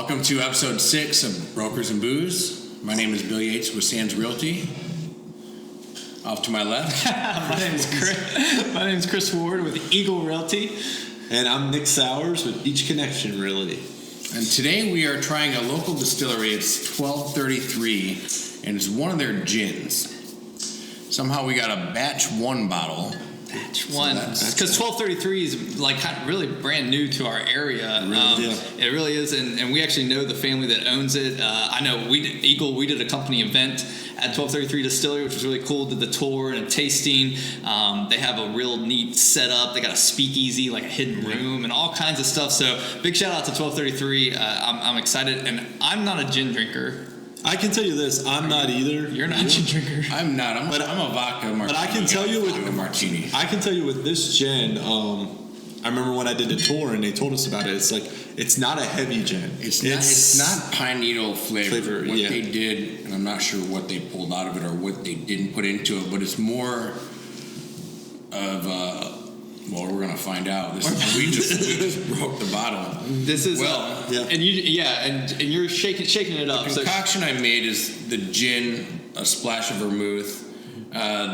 Welcome to episode 6 of Brokers and Booze. My name is Bill Yates with Sands Realty. Off to my left. My name's Chris Ward with Eagle Realty. And I'm Nick Sowers with Each Connection Realty. And today we are trying a local distillery. It's 1233, and it's one of their gins. Somehow we got a batch 1 bottle. Batch 1. Because 1233 is like really brand new to our area. It really is, and we actually know the family that owns it. I know we did a company event at 1233 Distillery, which was really cool. Did the tour and a tasting. They have a real neat setup. They got a speakeasy, like a hidden room, and all kinds of stuff. So big shout out to 1233. I'm excited, and I'm not a gin drinker. I can tell you this, I'm not either. You're not a gin drinker. I'm not. I'm a vodka martini. But I can tell you with martini. I can tell you with this gin. I remember when I did the tour and they told us about it. It's like it's not a heavy gin. It's not pine needle flavor. What they did, and I'm not sure what they pulled out of it or what they didn't put into it, but it's more of well, we're gonna find out. We just broke the bottle. This is and you're shaking it up. The concoction I made is the gin, a splash of vermouth.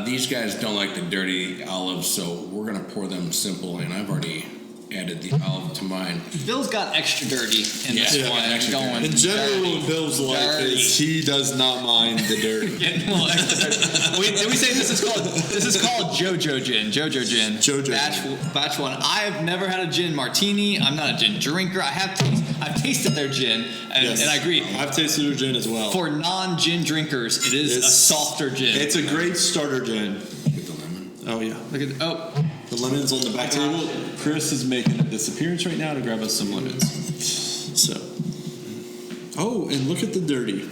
These guys don't like the dirty olives, so we're gonna pour them simple. And I've already added the olive to mine. Bill's got extra dirty in this one. In general, in Bill's life is he does not mind the dirty. Getting a little extra dirty. Did we say this is called JoJo gin? JoJo gin. JoJo batch 1. I have never had a gin martini. I'm not a gin drinker. I've tasted their gin, and I agree. I've tasted their gin as well. For non-gin drinkers, it is a softer gin. It's a great starter gin. With the lemon. Oh yeah. Look at the lemons on the back table. Chris is making a disappearance right now to grab us some lemons. So. Oh, and look at the dirty.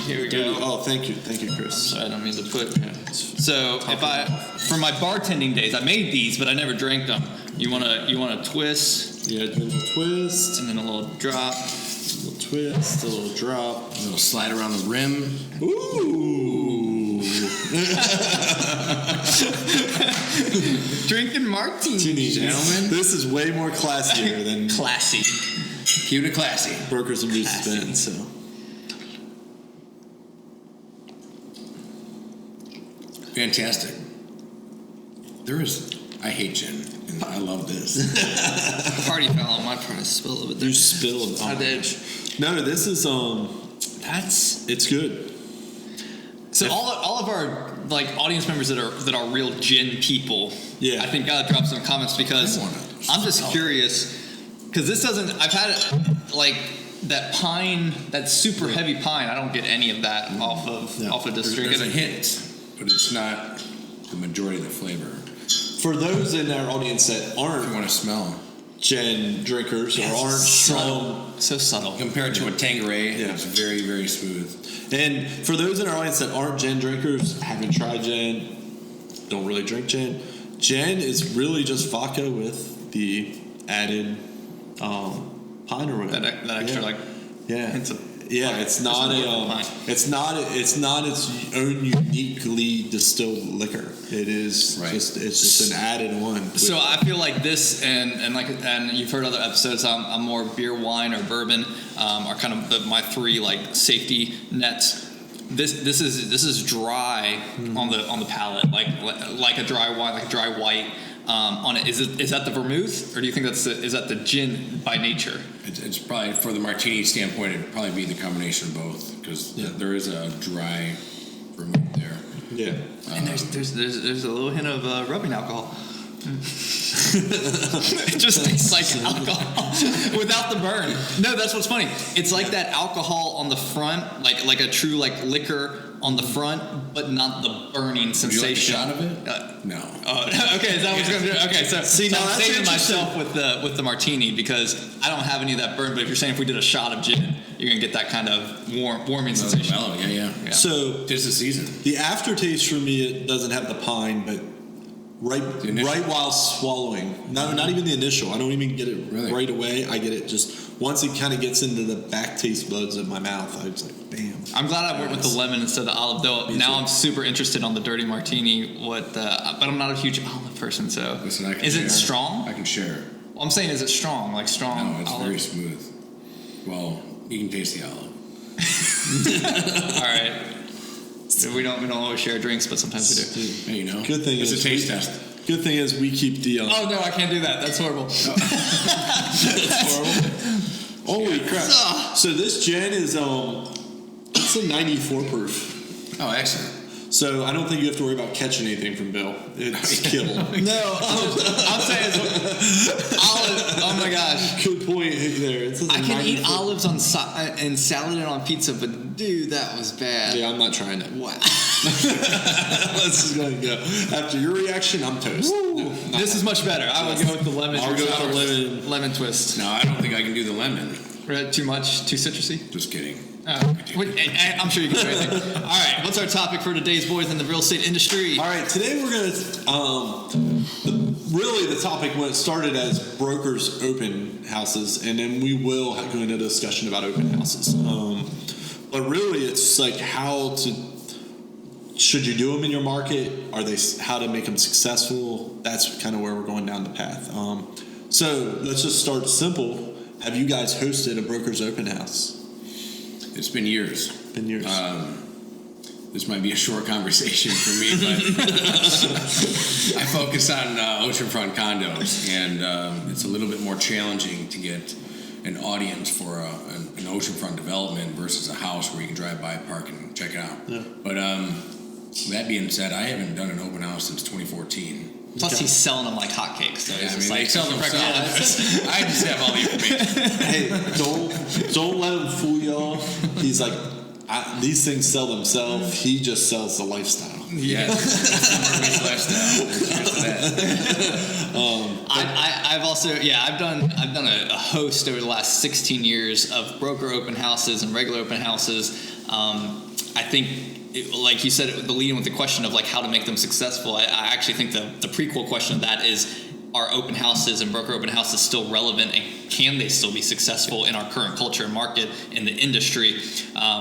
Here we go. Oh, thank you, Chris. Sorry, I don't mean to put. So for my bartending days, I made these, but I never drank them. You wanna twist? Yeah, do a little twist, and then a little drop. A little twist, a little drop, a little slide around the rim. Ooh. Drinking martinis, gentlemen. This is way more classier than classy. Cute and classy. Brokers and Booze has been, so. Fantastic. I hate gin, and I love this. Party foul on my part. I spilled a little bit. You spilled. I did. No, this is it's good. So all of our audience members that are real gin people, I think gotta drop some comments because I'm just curious because this doesn't. I've had it that pine, that super heavy pine. I don't get any of that off of this drink. There's a hint, but it's not the majority of the flavor. For those in our audience that aren't, if you want to smell gin drinkers or aren't strong, so subtle compared to a Tanqueray, it's very, very smooth. And for those in our audience that aren't gin drinkers, haven't tried gin, don't really drink gin. Gin is really just vodka with the added pine aroma. That extra hints of it's not its own uniquely distilled liquor. It is just an added one. So I feel like this and you've heard other episodes. I'm more beer, wine, or bourbon are kind of my 3 safety nets. This is dry on the palate, like a dry wine, like a dry white. On it, is that the vermouth, or do you think is that the gin by nature? It's probably, for the martini standpoint, it'd probably be the combination of both because there is a dry vermouth there. Yeah, and there's a little hint of rubbing alcohol. It just tastes like alcohol without the burn. No, that's what's funny. It's like that alcohol on the front, like a true liquor on the front, but not the burning sensation. Would you like a shot of it? No. Okay, is that what's going to do? Okay, so I'm saving myself with the martini because I don't have any of that burn. But if you're saying if we did a shot of gin, you're going to get that kind of warming sensation. Mellow, yeah. So tis the season. The aftertaste for me, it doesn't have the pine, but right while swallowing. No, not even the initial. I don't even get it right away. I get it just once it kind of gets into the back taste buds of my mouth. I was like, bam. I'm glad I went with the lemon instead of the olive, though. Now I'm super interested on the dirty martini. But I'm not a huge olive person, so. Listen, is it strong? I can share. Well, I'm saying, is it strong? Like strong? No, it's olive? very smooth. Well, you can taste the olive. All right. We don't always share drinks, but sometimes we do. Hey, you know, Good thing it's is a taste test. Good thing is we keep the. Oh no, I can't do that. That's horrible. That's horrible. Holy crap! So this gin is it's a 94 proof. Oh, excellent. So I don't think you have to worry about catching anything from Bill. It's killed. No, I'm saying olive. Oh my gosh. Good point there. I can eat olives on and salad and on pizza, but dude, that was bad. Yeah, I'm not trying that. Wow. Let's just go ahead and go. After your reaction, I'm toast. No, This is much better. I would go with the lemon. I'll go with the lemon twist. No, I don't think I can do the lemon. Too much? Too citrusy? Just kidding. I'm sure you can do anything. All right, what's our topic for today's boys in the real estate industry? All right, today we're going to, really the topic when it started as brokers open houses, and then we will go into a discussion about open houses. But really it's like should you do them in your market? How to make them successful? That's kind of where we're going down the path. So let's just start simple. Have you guys hosted a broker's open house? It's been years. This might be a short conversation for me, but I focus on oceanfront condos, and it's a little bit more challenging to get an audience for an oceanfront development versus a house where you can drive by, park, and check it out. Yeah. But that being said, I haven't done an open house since 2014. Plus, he's selling them like hotcakes. So yeah, they sell themselves. I just have all the information. Hey, don't let him fool y'all. He's like, these things sell themselves. He just sells the lifestyle. Yeah, lifestyle. I've done a host over the last 16 years of broker open houses and regular open houses. I think, like you said, the leading with the question of like how to make them successful. I actually think the prequel question of that is, are open houses and broker open houses still relevant, and can they still be successful in our current culture and market in the industry?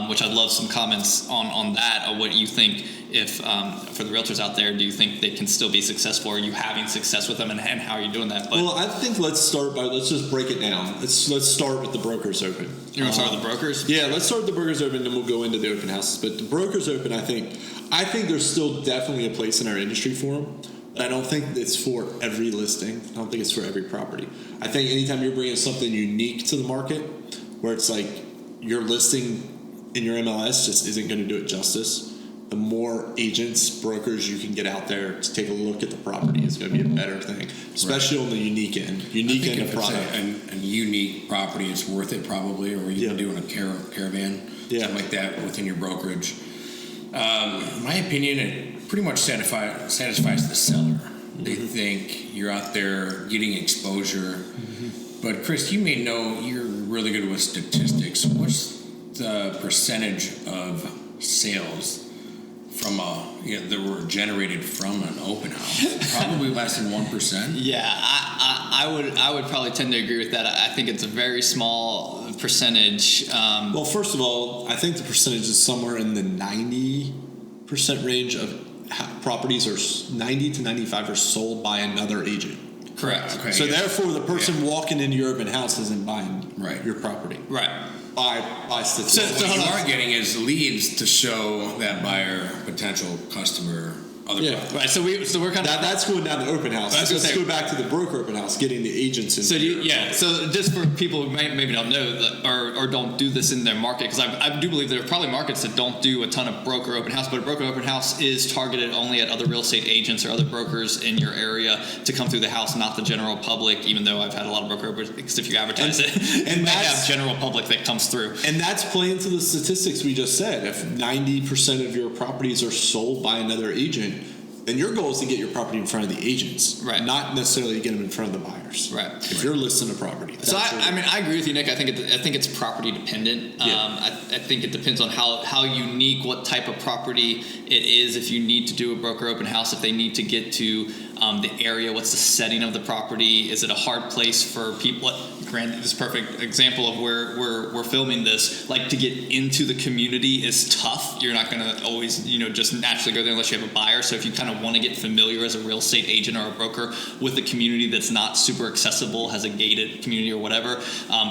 Which I'd love some comments on that, of what you think. If for the realtors out there, do you think they can still be successful? Are you having success with them, and how are you doing that? Well, I think let's just break it down. Let's start with the brokers open. You want to start with the brokers? Yeah, let's start with the brokers open, then we'll go into the open houses. But the brokers open, I think there's still definitely a place in our industry for them. But I don't think it's for every listing. I don't think it's for every property. I think anytime you're bringing something unique to the market, where it's like your listing in your MLS just isn't going to do it justice, the more agents, brokers you can get out there to take a look at the property is going to be a better thing, especially on the unique end of product. A unique property, it's worth it probably, or you can do in a caravan, something like that within your brokerage. My opinion, it pretty much satisfies the seller. They think you're out there getting exposure. But Chris, you may know, you're really good with statistics. What's the percentage of sales that were generated from an open house? Probably less than 1%. Yeah, I would probably tend to agree with that. I think it's a very small percentage. Well, first of all, I think the percentage is somewhere in the 90% range of properties, or 90 to 95 are sold by another agent. Correct. Okay, so therefore, the person walking into your urban house isn't buying your property. Right. By statistics. So what you are getting is leads to show that buyer, potential customer, other properties. Right. So we're kind of that's going down to open house. Let's go back to the broker open house, getting the agents in. So So just for people who maybe don't know or don't do this in their market, because I do believe there are probably markets that don't do a ton of broker open house, but a broker open house is targeted only at other real estate agents or other brokers in your area to come through the house, not the general public. Even though I've had a lot of broker opens, because if you advertise it, you might have general public that comes through. And that's playing to the statistics we just said. If 90% of your properties are sold by another agent, then your goal is to get your property in front of the agents, right? Not necessarily to get them in front of the buyers, right? If you're listing a property. So I agree with you, Nick. I think it's property dependent. I think it depends on how unique, what type of property it is. If you need to do a broker open house, if they need to get to the area, what's the setting of the property? Is it a hard place for people? this perfect example of where we're filming this. Like, to get into the community is tough. You're not going to always, just naturally go there unless you have a buyer. So if you kind of want to get familiar as a real estate agent or a broker with a community that's not super accessible, has a gated community or whatever,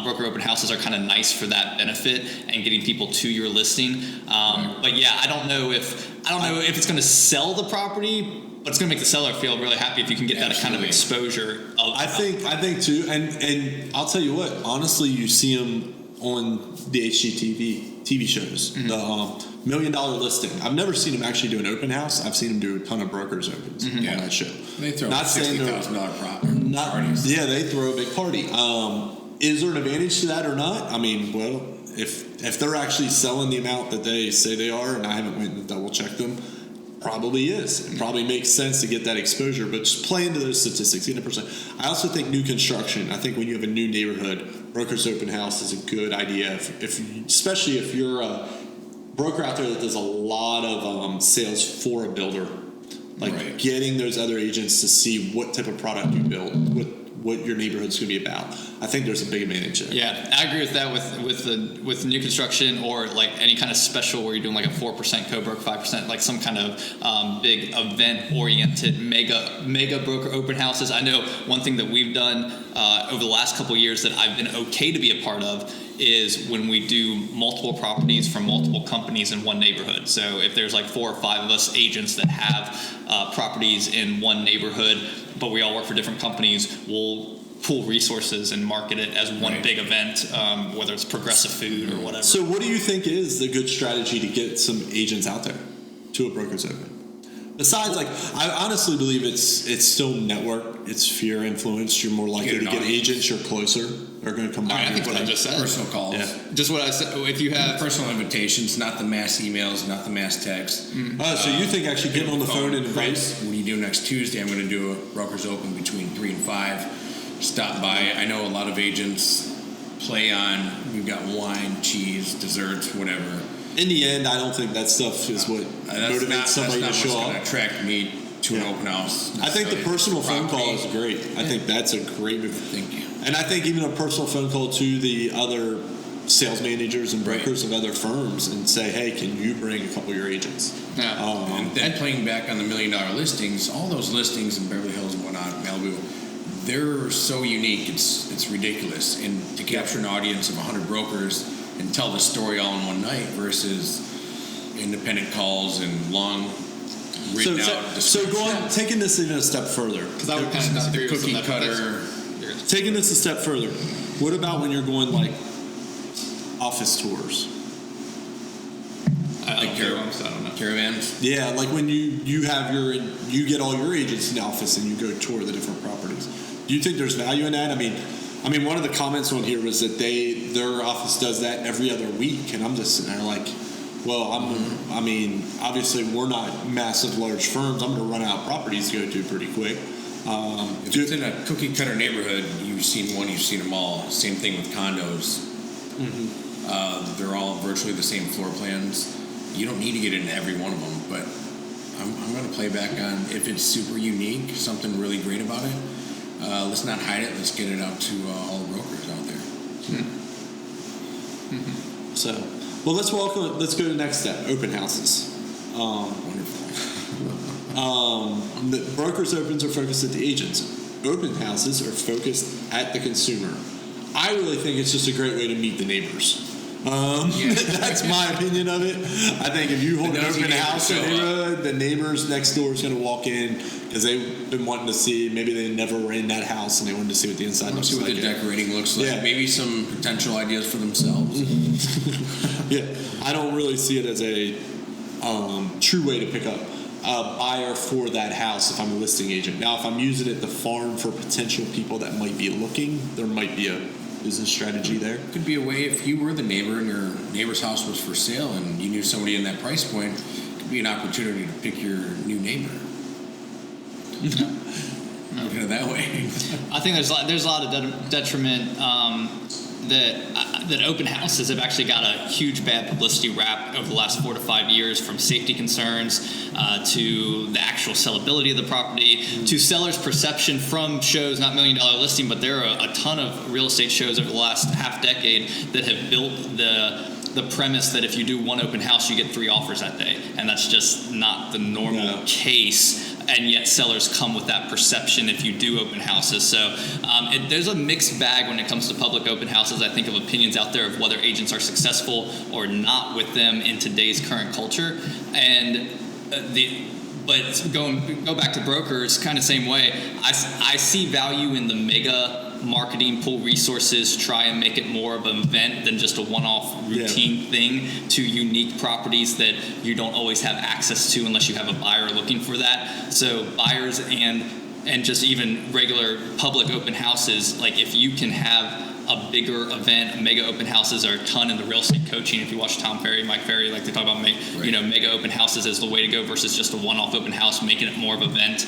broker open houses are kind of nice for that benefit and getting people to your listing. But yeah, I don't know if it's going to sell the property, but it's going to make the seller feel really happy if you can get that kind of exposure. I think too, and I'll tell you what. Honestly, you see them on the HGTV TV shows. Mm-hmm. The $1 million listing. I've never seen them actually do an open house. I've seen them do a ton of brokers opens on that show. They throw $60,000 parties. Yeah, they throw a big party. Is there an advantage to that or not? I mean, well, if they're actually selling the amount that they say they are, and I haven't went and double checked them. Probably is. It probably makes sense to get that exposure, but just play into those statistics, get a percent. I also think new construction. I think when you have a new neighborhood, brokers open house is a good idea. Especially if you're a broker out there that does a lot of sales for a builder, getting those other agents to see what type of product you build, what your neighborhood's going to be about. I think there's a big advantage there. Yeah, I agree with that with new construction or like any kind of special where you're doing like a 4% co-broke, 5%, like some kind of big event-oriented mega broker open houses. I know one thing that we've done over the last couple of years that I've been okay to be a part of is when we do multiple properties from multiple companies in one neighborhood. So if there's like 4 or 5 of us agents that have properties in one neighborhood, but we all work for different companies, we'll pool resources and market it as one big event, whether it's Progressive Food or whatever. So what do you think is the good strategy to get some agents out there to a broker's open? Besides, I honestly believe it's still network. It's fear influenced. You're more likely to get agents. You're closer. They're going to come by. I think what I just said. Personal calls. Yeah. Just what I said. If you have personal invitations, not the mass emails, not the mass texts. Mm-hmm. So you think actually getting on the phone and advice? What do you do next Tuesday? I'm going to do a broker's open between 3 and 5. Stop by. I know a lot of agents play on. We've got wine, cheese, desserts, whatever. In the end, I don't think that stuff is what motivates somebody to show up. That's going to attract me to an open house. I think the personal phone call is great. I think that's a great move. Thank you. And I think even a personal phone call to the other sales managers and brokers of other firms and say, hey, can you bring a couple of your agents? Yeah. And then playing back on the $1 million listings, all those listings in Beverly Hills and whatnot, Malibu, they're so unique. It's ridiculous. And to capture an audience of 100 brokers and tell the story all in one night versus independent calls and long written out. So taking this even a step further, because I would kind of the cookie cutter. Taking this a step further, what about when you're going like office tours? Like caravans, I don't know. Caravans? Yeah, like when you get all your agents in the office and you go tour the different properties. Do you think there's value in that? I mean, one of the comments on here was that their office does that every other week, and I'm just sitting there like, well, obviously we're not massive, large firms. I'm going to run out of properties to go to pretty quick. If it's in a cookie cutter neighborhood, you've seen one, you've seen them all. Same thing with condos. Mm-hmm. They're all virtually the same floor plans. You don't need to get into every one of them, but I'm going to play back on if it's super unique, something really great about it. Let's not hide it. Let's get it out to all the brokers out there. Mm-hmm. So, well, let's go to the next step: open houses. Wonderful. The brokers' opens are focused at the agents. Open houses are focused at the consumer. I really think it's just a great way to meet the neighbors. That's my opinion of it. I think if you hold an open house in a neighborhood, the neighbors next door is going to walk in because they've been wanting to see. Maybe they never were in that house and they wanted to see what the inside looks like. See what the decorating looks like. Yeah. Maybe some potential ideas for themselves. Yeah, I don't really see it as a true way to pick up a buyer for that house if I'm a listing agent. Now, if I'm using it to farm for potential people that might be looking, there might be a business strategy there. Could be a way if you were the neighbor and your neighbor's house was for sale and you knew somebody in that price point, it could be an opportunity to pick your new neighbor. Look at it that way. I think there's a lot of detriment that open houses have actually got a huge bad publicity rap over the last 4 to 5 years, from safety concerns to the actual sellability of the property to sellers' perception from shows, not $1 million listing, but there are a ton of real estate shows over the last half decade that have built the premise that if you do one open house, you get 3 offers that day, and that's just not the normal case. And yet sellers come with that perception if you do open houses. So there's a mixed bag when it comes to public open houses, I think, of opinions out there of whether agents are successful or not with them in today's current culture. And but go back to brokers, kind of same way. I see value in the mega marketing, pull resources, try and make it more of an event than just a one-off routine thing to unique properties that you don't always have access to unless you have a buyer looking for that. So buyers and just even regular public open houses, like if you can have a bigger event, mega open houses are a ton in the real estate coaching. If you watch Tom Ferry, Mike Ferry, like they talk about mega open houses as the way to go versus just a one-off open house, making it more of an event.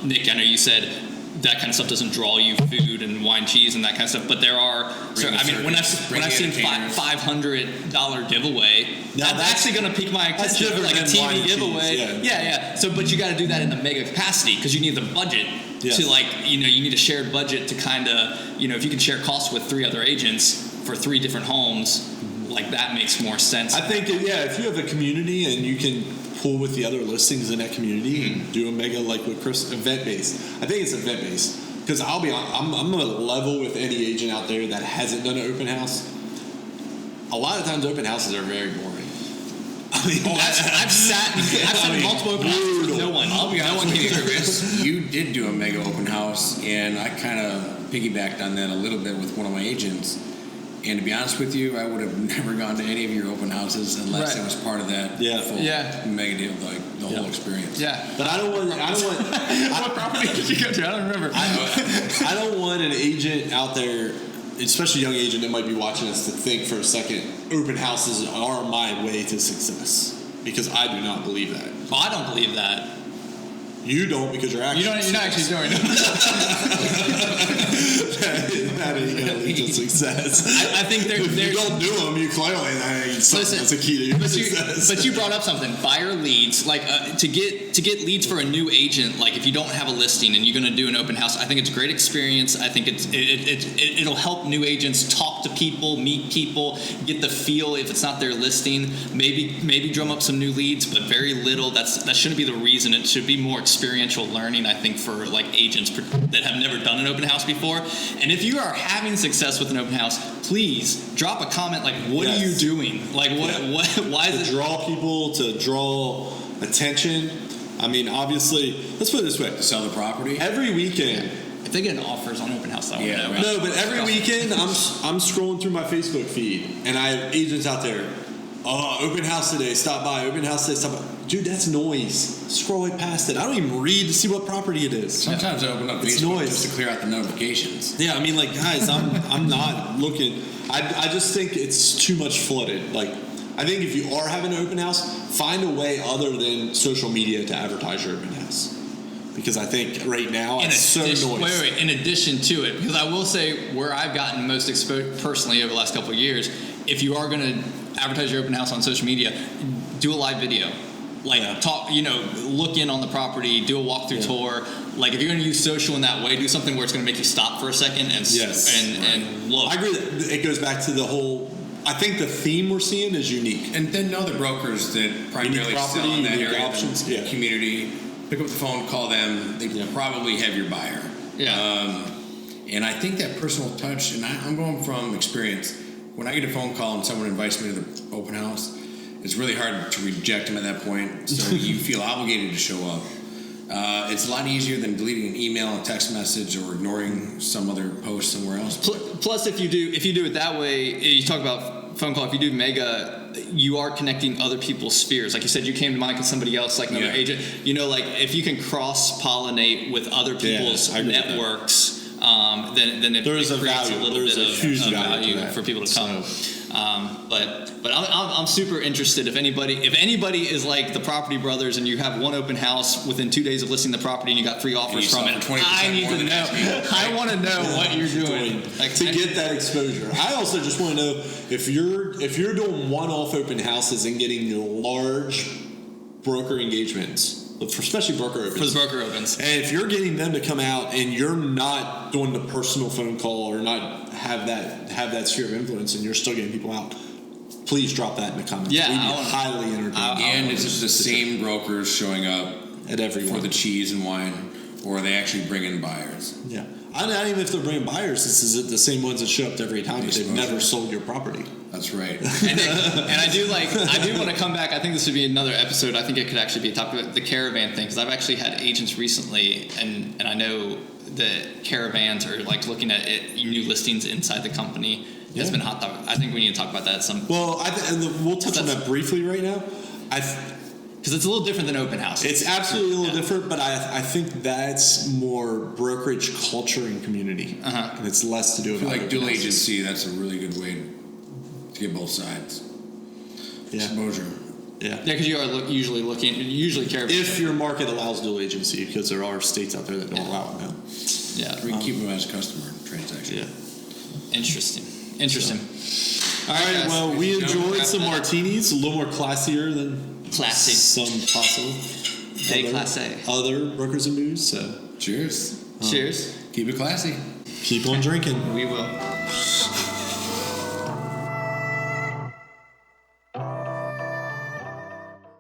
Nick, I know you said that kind of stuff doesn't draw you food and wine, cheese, and that kind of stuff. But there are, when I've seen $500 giveaway, that's actually going to pique my attention. Like a TV giveaway, yeah. So, but you got to do that in the mega capacity because you need the budget to you need a shared budget to kind of, if you can share costs with 3 other agents for 3 different homes, like that makes more sense. I think, if you have a community and you can pull with the other listings in that community and do a mega, like with Chris, event-based. I think it's event-based because I'm going to level with any agent out there that hasn't done an open house. A lot of times open houses are very boring. I mean, I've sat in multiple open houses. No one. I'll be honest with you, Chris. You did do a mega open house, and I kind of piggybacked on that a little bit with one of my agents. And to be honest with you, I would have never gone to any of your open houses unless it was part of that full mega deal, like the whole experience. Yeah, but I don't want. What property did you go to? I don't remember. I don't want an agent out there, especially a young agent that might be watching us, to think for a second open houses are my way to success, because I do not believe that. Well, I don't believe that. You don't, because you're actually. You're not actually doing it. That ain't gonna lead to success. I think if you don't do them, you clearly that's a key to your success. But you brought up something. Buyer leads, like to get leads for a new agent. Like if you don't have a listing and you're going to do an open house, I think it's a great experience. I think it'll help new agents talk to people, meet people, get the feel if it's not their listing. Maybe drum up some new leads, but very little. That shouldn't be the reason. It should be more experiential learning, I think, for like agents that have never done an open house before. And if you are having success with an open house, please drop a comment like, what are you doing? Like, why is it? To draw people, to draw attention. I mean, obviously, let's put it this way. To sell the property? Every weekend. If they get offers on open house, I would know. No, but every weekend, I'm scrolling through my Facebook feed, and I have agents out there. Oh, open house today, stop by. Open house today, stop by. Dude, that's noise. Scroll right past it. I don't even read to see what property it is. Sometimes I open up Facebook just to clear out the notifications. Yeah, I mean, like, guys, I'm not looking. I just think it's too much flooded. Like, I think if you are having an open house, find a way other than social media to advertise your open house. Because I think right now it's so noisy. Wait. In addition to it, because I will say where I've gotten most exposed personally over the last couple of years, if you are going to advertise your open house on social media, do a live video. Talk, look in on the property, do a walkthrough tour. Like, if you're going to use social in that way, do something where it's going to make you stop for a second and look. I agree that it goes back to the whole. I think the theme we're seeing is unique. And then know the brokers that primarily sell in that area, options, the community. Pick up the phone, call them. They probably have your buyer. Yeah. And I think that personal touch, and I'm going from experience. When I get a phone call and someone invites me to the open house, it's really hard to reject them at that point. So you feel obligated to show up. It's a lot easier than deleting an email, a text message, or ignoring some other post somewhere else. Plus, if you do it that way, you talk about phone call. If you do mega, you are connecting other people's spheres. Like you said, you came to mind because somebody else, like another agent. Like if you can cross-pollinate with other people's networks, then it creates a little bit of value for people to come. But I'm super interested. If anybody is like the Property Brothers and you have one open house within 2 days of listing the property and you got 3 offers from it, I need to know. I want to know what you're doing to get that exposure. I also just want to know if you're doing one-off open houses and getting large broker engagements, especially broker opens. For the broker opens. And if you're getting them to come out and you're not doing the personal phone call or not have that sphere of influence and you're still getting people out, please drop that in the comments. Yeah, we'd be highly entertained. And it's just the same brokers showing up at every for one. the cheese and wine, or are they actually bring in buyers? Yeah. Not even if they're bringing buyers, this is the same ones that show up every time, but they've never sold your property. That's right. and I do want to come back. I think this would be another episode. I think it could actually be a topic about the caravan thing, because I've actually had agents recently, and I know that caravans are like looking at new listings inside the company. It's been hot topic. I think we need to talk about that at some point. Well, we'll touch on that briefly right now. Because it's a little different than open houses. It's absolutely a little different, but I think that's more brokerage culture and community. And it's less to do with like dual agency. That's a really good way to get both sides. Yeah. Exposure. Yeah, because you are usually caravan. If your market allows dual agency, because there are states out there that don't allow it now. Yeah. We can keep them as customer transaction. Yeah. Interesting. All right, guys. Well, we enjoyed some martinis, a little more classier than classy. some possible other brokers and booze. So cheers. Cheers. Keep it classy. Keep on drinking. We will.